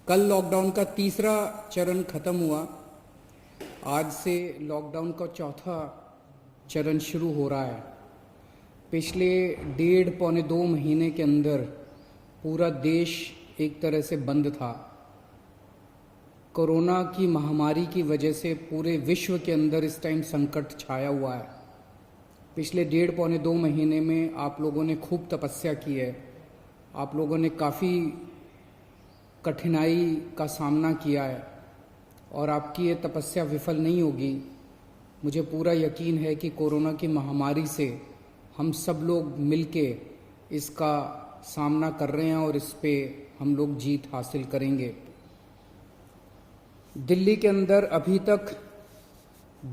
कल लॉकडाउन का तीसरा चरण खत्म हुआ। आज से लॉकडाउन का चौथा चरण शुरू हो रहा है। पिछले 1.5 पौने 2 महीने के अंदर पूरा देश एक तरह से बंद था। कोरोना की महामारी की वजह से पूरे विश्व के अंदर इस टाइम संकट छाया हुआ है। पिछले 1.5 पौने 2 महीने में आप लोगों ने खूब तपस्या की है। आप लोगों ने काफ़ी कठिनाई का सामना किया है और आपकी ये तपस्या विफल नहीं होगी। मुझे पूरा यकीन है कि कोरोना की महामारी से हम सब लोग मिलके इसका सामना कर रहे हैं और इस पे हम लोग जीत हासिल करेंगे। दिल्ली के अंदर अभी तक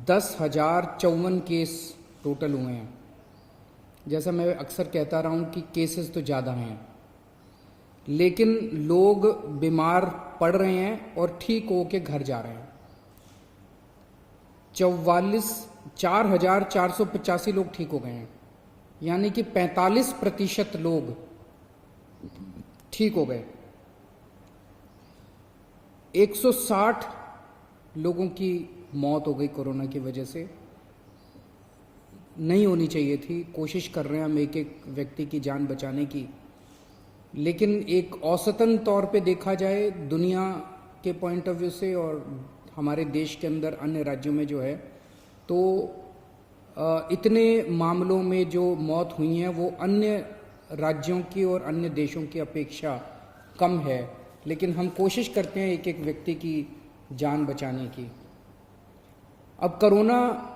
10,054 केस टोटल हुए हैं। जैसा मैं अक्सर कहता रहा हूँ कि केसेस तो ज़्यादा हैं, लेकिन लोग बीमार पड़ रहे हैं और ठीक होके घर जा रहे हैं। 4,485 लोग ठीक हो गए हैं, यानी कि 45% लोग ठीक हो गए। 160 लोगों की मौत हो गई कोरोना की वजह से। नहीं होनी चाहिए थी। कोशिश कर रहे हैं हम एक एक व्यक्ति की जान बचाने की, लेकिन एक औसतन तौर पे देखा जाए दुनिया के पॉइंट ऑफ व्यू से और हमारे देश के अंदर अन्य राज्यों में जो है, तो इतने मामलों में जो मौत हुई हैं वो अन्य राज्यों की और अन्य देशों की अपेक्षा कम है। लेकिन हम कोशिश करते हैं एक एक व्यक्ति की जान बचाने की। अब कोरोना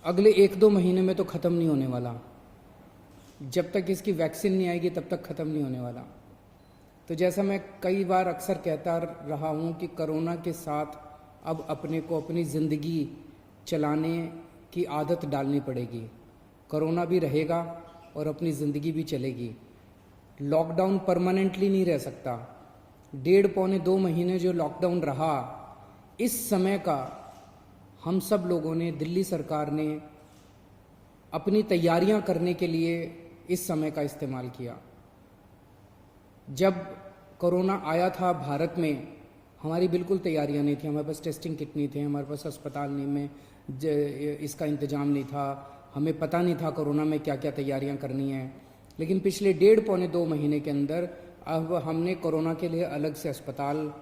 अगले 1-2 महीने में तो ख़त्म नहीं होने वाला। जब तक इसकी वैक्सीन नहीं आएगी तब तक ख़त्म नहीं होने वाला। तो जैसा मैं कई बार अक्सर कहता रहा हूँ कि कोरोना के साथ अब अपने को अपनी ज़िंदगी चलाने की आदत डालनी पड़ेगी। कोरोना भी रहेगा और अपनी ज़िंदगी भी चलेगी। लॉकडाउन परमानेंटली नहीं रह सकता। 1.5 पौने 2 महीने जो लॉकडाउन रहा, इस समय का हम सब लोगों ने, दिल्ली सरकार ने अपनी तैयारियां करने के लिए इस समय का इस्तेमाल किया। जब कोरोना आया था भारत में, हमारी बिल्कुल तैयारियां नहीं थी। हमारे पास टेस्टिंग किट नहीं थे, हमारे पास अस्पताल नहीं में इसका इंतजाम नहीं था। हमें पता नहीं था कोरोना में क्या क्या तैयारियां करनी है। लेकिन पिछले 1.5 पौने 2 महीने के अंदर अब हमने कोरोना के लिए अलग से अस्पताल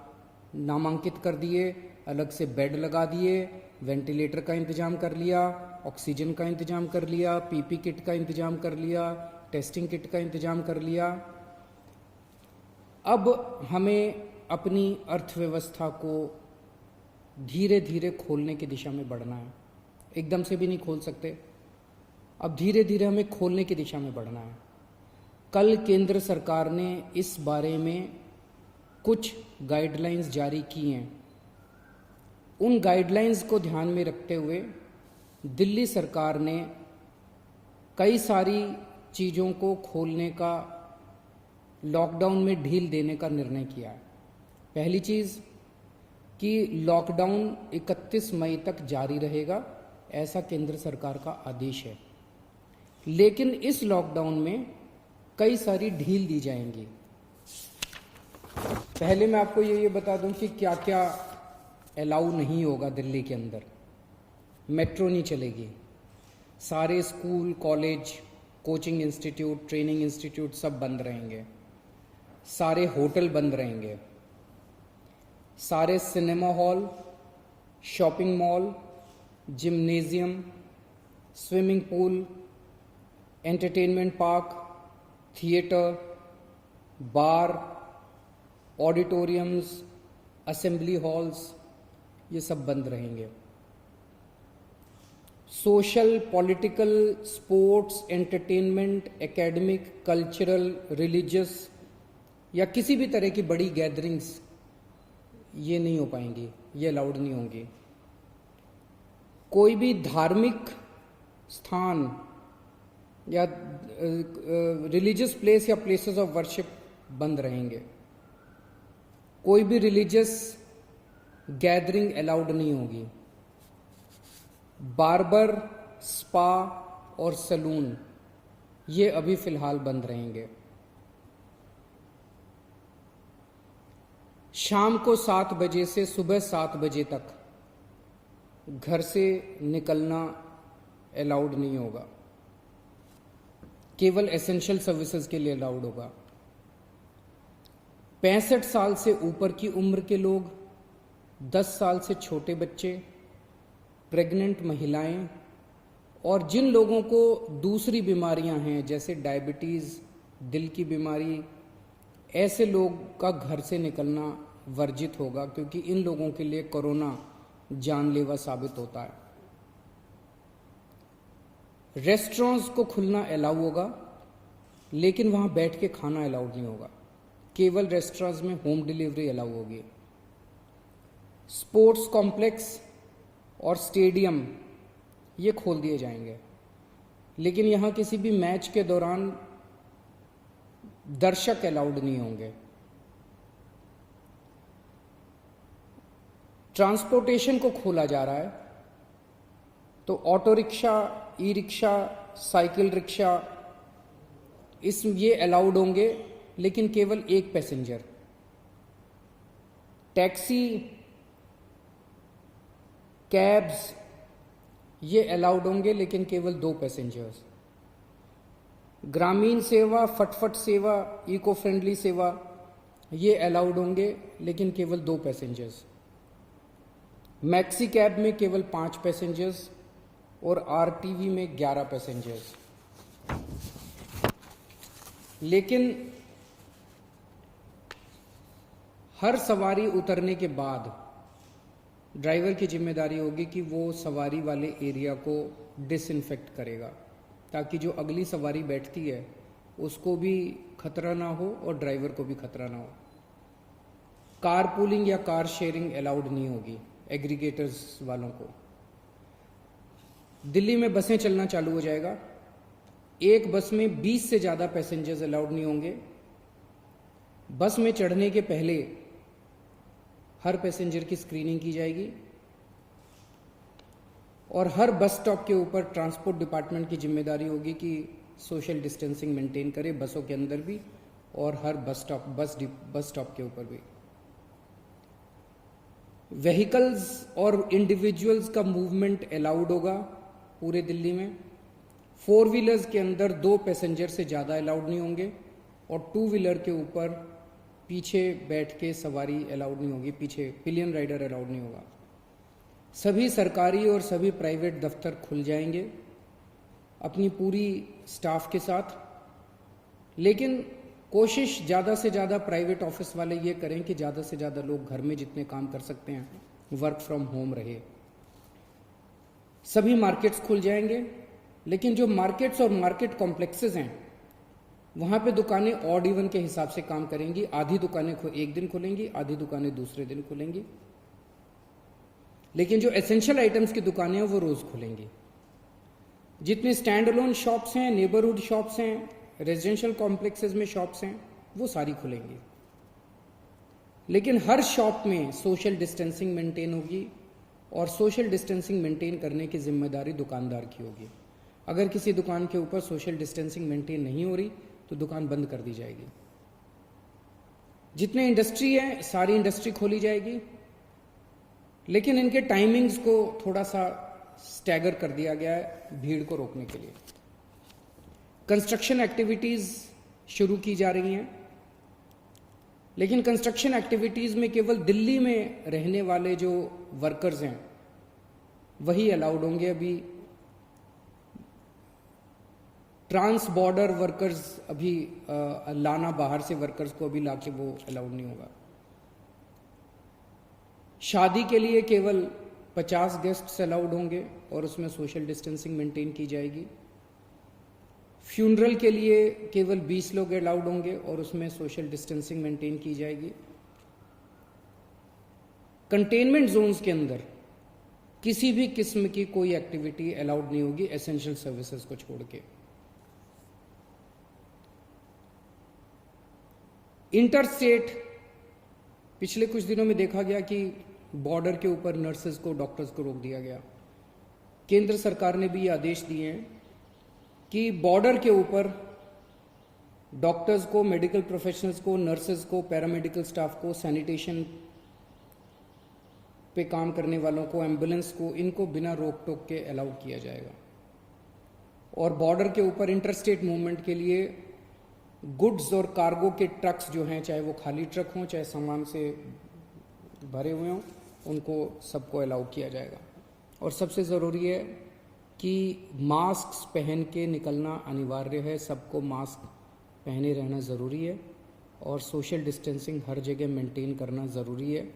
नामांकित कर दिए, अलग से बेड लगा दिए, वेंटिलेटर का इंतजाम कर लिया, ऑक्सीजन का इंतजाम कर लिया, पीपी किट का इंतजाम कर लिया, टेस्टिंग किट का इंतजाम कर लिया। अब हमें अपनी अर्थव्यवस्था को धीरे धीरे खोलने की दिशा में बढ़ना है। एकदम से भी नहीं खोल सकते। अब धीरे धीरे हमें खोलने की दिशा में बढ़ना है। कल केंद्र सरकार ने इस बारे में कुछ गाइडलाइंस जारी की हैं। उन गाइडलाइंस को ध्यान में रखते हुए दिल्ली सरकार ने कई सारी चीज़ों को खोलने का, लॉकडाउन में ढील देने का निर्णय किया है। पहली चीज़ कि लॉकडाउन 31 मई तक जारी रहेगा, ऐसा केंद्र सरकार का आदेश है। लेकिन इस लॉकडाउन में कई सारी ढील दी जाएंगी। पहले मैं आपको ये बता दूं कि क्या क्या अलाउ नहीं होगा दिल्ली के अंदर। मेट्रो नहीं चलेगी। सारे school, college, coaching institute, training institute सब बंद रहेंगे। सारे होटल बंद रहेंगे। सारे cinema hall, shopping mall, gymnasium, swimming pool, entertainment park, theatre, bar, auditoriums, assembly halls, ये सब बंद रहेंगे। Social, political, sports, entertainment, academic, cultural, religious या किसी भी तरह की बड़ी गैदरिंग्स ये नहीं हो पाएंगी, ये अलाउड नहीं होंगी। कोई भी धार्मिक स्थान या रिलीजियस प्लेस या प्लेसेस ऑफ वर्शिप बंद रहेंगे। कोई भी रिलीजियस गैदरिंग अलाउड नहीं होगी। बार्बर, स्पा और सैलून ये अभी फिलहाल बंद रहेंगे। शाम को 7 बजे से सुबह 7 बजे तक घर से निकलना अलाउड नहीं होगा, केवल एसेंशियल सर्विसेज के लिए अलाउड होगा। 65 साल से ऊपर की उम्र के लोग, 10 साल से छोटे बच्चे, प्रेग्नेंट महिलाएं और जिन लोगों को दूसरी बीमारियां हैं जैसे डायबिटीज, दिल की बीमारी, ऐसे लोग का घर से निकलना वर्जित होगा, क्योंकि इन लोगों के लिए कोरोना जानलेवा साबित होता है। रेस्टोरेंट्स को खुलना अलाउ होगा, लेकिन वहां बैठ के खाना अलाउड नहीं होगा, केवल रेस्टोरेंट्स में होम डिलीवरी अलाउ होगी। स्पोर्ट्स कॉम्प्लेक्स और स्टेडियम ये खोल दिए जाएंगे, लेकिन यहां किसी भी मैच के दौरान दर्शक अलाउड नहीं होंगे। ट्रांसपोर्टेशन को खोला जा रहा है, तो auto rickshaw, e rickshaw, cycle rickshaw ये अलाउड होंगे, लेकिन केवल एक पैसेंजर। टैक्सी, कैब्स ये अलाउड होंगे, लेकिन केवल 2 पैसेंजर्स। ग्रामीण सेवा, फटफट सेवा, इको फ्रेंडली सेवा ये अलाउड होंगे, लेकिन केवल 2 पैसेंजर्स। मैक्सी कैब में केवल 5 पैसेंजर्स और आरटीवी में 11 पैसेंजर्स। लेकिन हर सवारी उतरने के बाद ड्राइवर की जिम्मेदारी होगी कि वो सवारी वाले एरिया को डिसइंफेक्ट करेगा, ताकि जो अगली सवारी बैठती है उसको भी खतरा ना हो और ड्राइवर को भी खतरा ना हो। कार पूलिंग या कार शेयरिंग अलाउड नहीं होगी एग्रीगेटर्स वालों को। दिल्ली में बसें चलना चालू हो जाएगा। एक बस में 20 से ज्यादा पैसेंजर्स अलाउड नहीं होंगे। बस में चढ़ने के पहले हर पैसेंजर की स्क्रीनिंग की जाएगी और हर बस स्टॉप के ऊपर ट्रांसपोर्ट डिपार्टमेंट की जिम्मेदारी होगी कि सोशल डिस्टेंसिंग मेंटेन करे, बसों के अंदर भी और हर बस स्टॉप के ऊपर भी। व्हीकल्स और इंडिविजुअल्स का मूवमेंट अलाउड होगा पूरे दिल्ली में। 4 व्हीलर्स के अंदर 2 पैसेंजर से ज़्यादा अलाउड नहीं होंगे और 2 व्हीलर के ऊपर पीछे बैठ के सवारी अलाउड नहीं होगी, पीछे पिलियन राइडर अलाउड नहीं होगा। सभी सरकारी और सभी प्राइवेट दफ्तर खुल जाएंगे अपनी पूरी स्टाफ के साथ, लेकिन कोशिश ज़्यादा से ज़्यादा प्राइवेट ऑफिस वाले ये करें कि ज़्यादा से ज़्यादा लोग घर में जितने काम कर सकते हैं वर्क फ्रॉम होम रहे। सभी मार्केट्स खुल जाएंगे, लेकिन जो मार्केट्स और मार्केट कॉम्प्लेक्सेस हैं वहां पे दुकानें ऑड इवन के हिसाब से काम करेंगी। आधी दुकानें एक दिन खुलेंगी, आधी दुकानें दूसरे दिन खुलेंगी, लेकिन जो एसेंशियल आइटम्स की दुकानें हैं वो रोज खुलेंगी। जितने स्टैंड अलोन शॉप्स हैं, नेबरहुड शॉप्स हैं, रेजिडेंशियल कॉम्प्लेक्सेस में शॉप्स हैं, वो सारी खुलेंगी, लेकिन हर शॉप में सोशल डिस्टेंसिंग मेंटेन होगी और सोशल डिस्टेंसिंग मेंटेन करने की जिम्मेदारी दुकानदार की होगी। अगर किसी दुकान के ऊपर सोशल डिस्टेंसिंग मेंटेन नहीं हो रही तो दुकान बंद कर दी जाएगी। जितने इंडस्ट्री है सारी इंडस्ट्री खोली जाएगी, लेकिन इनके टाइमिंग्स को थोड़ा सा स्टैगर कर दिया गया है भीड़ को रोकने के लिए। कंस्ट्रक्शन एक्टिविटीज शुरू की जा रही हैं, लेकिन कंस्ट्रक्शन एक्टिविटीज में केवल दिल्ली में रहने वाले जो वर्कर्स हैं वही अलाउड होंगे। अभी ट्रांस बॉर्डर वर्कर्स अभी लाना, बाहर से वर्कर्स को अभी लाके वो अलाउड नहीं होगा। शादी के लिए केवल 50 गेस्ट्स अलाउड होंगे और उसमें सोशल डिस्टेंसिंग मेंटेन की जाएगी। फ्यूनरल के लिए केवल 20 लोग अलाउड होंगे और उसमें सोशल डिस्टेंसिंग मेंटेन की जाएगी। कंटेनमेंट जोन्स के अंदर किसी भी किस्म की कोई एक्टिविटी अलाउड नहीं होगी एसेंशियल सर्विसेज को छोड़ के। इंटरस्टेट पिछले कुछ दिनों में देखा गया कि बॉर्डर के ऊपर नर्सेज को, डॉक्टर्स को रोक दिया गया। केंद्र सरकार ने भी ये आदेश दिए हैं कि बॉर्डर के ऊपर डॉक्टर्स को, मेडिकल प्रोफेशनल्स को, नर्सेज को, पैरामेडिकल स्टाफ को, सैनिटेशन पे काम करने वालों को, एम्बुलेंस को, इनको बिना रोक टोक के अलाउ किया जाएगा। और बॉर्डर के ऊपर इंटरस्टेट मूवमेंट के लिए गुड्स और कार्गो के ट्रक्स जो हैं, चाहे वो खाली ट्रक हों चाहे सामान से भरे हुए हों, उनको सबको अलाउ किया जाएगा। और सबसे ज़रूरी है कि मास्क पहन के निकलना अनिवार्य है, सबको मास्क पहने रहना ज़रूरी है और सोशल डिस्टेंसिंग हर जगह मेंटेन करना ज़रूरी है।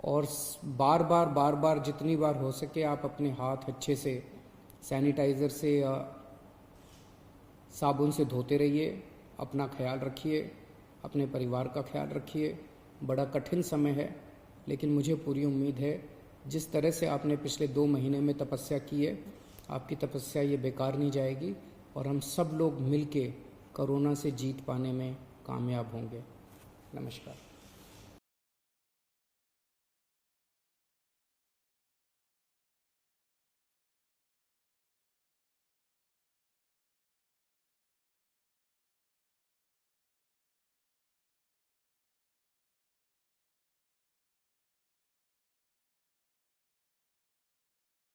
और बार बार जितनी बार हो सके आप अपने हाथ अच्छे से सैनिटाइज़र से या साबुन से धोते रहिए। अपना ख्याल रखिए, अपने परिवार का ख्याल रखिए। बड़ा कठिन समय है, लेकिन मुझे पूरी उम्मीद है जिस तरह से आपने पिछले 2 महीने में तपस्या की है, आपकी तपस्या ये बेकार नहीं जाएगी और हम सब लोग मिलके कोरोना से जीत पाने में कामयाब होंगे। नमस्कार।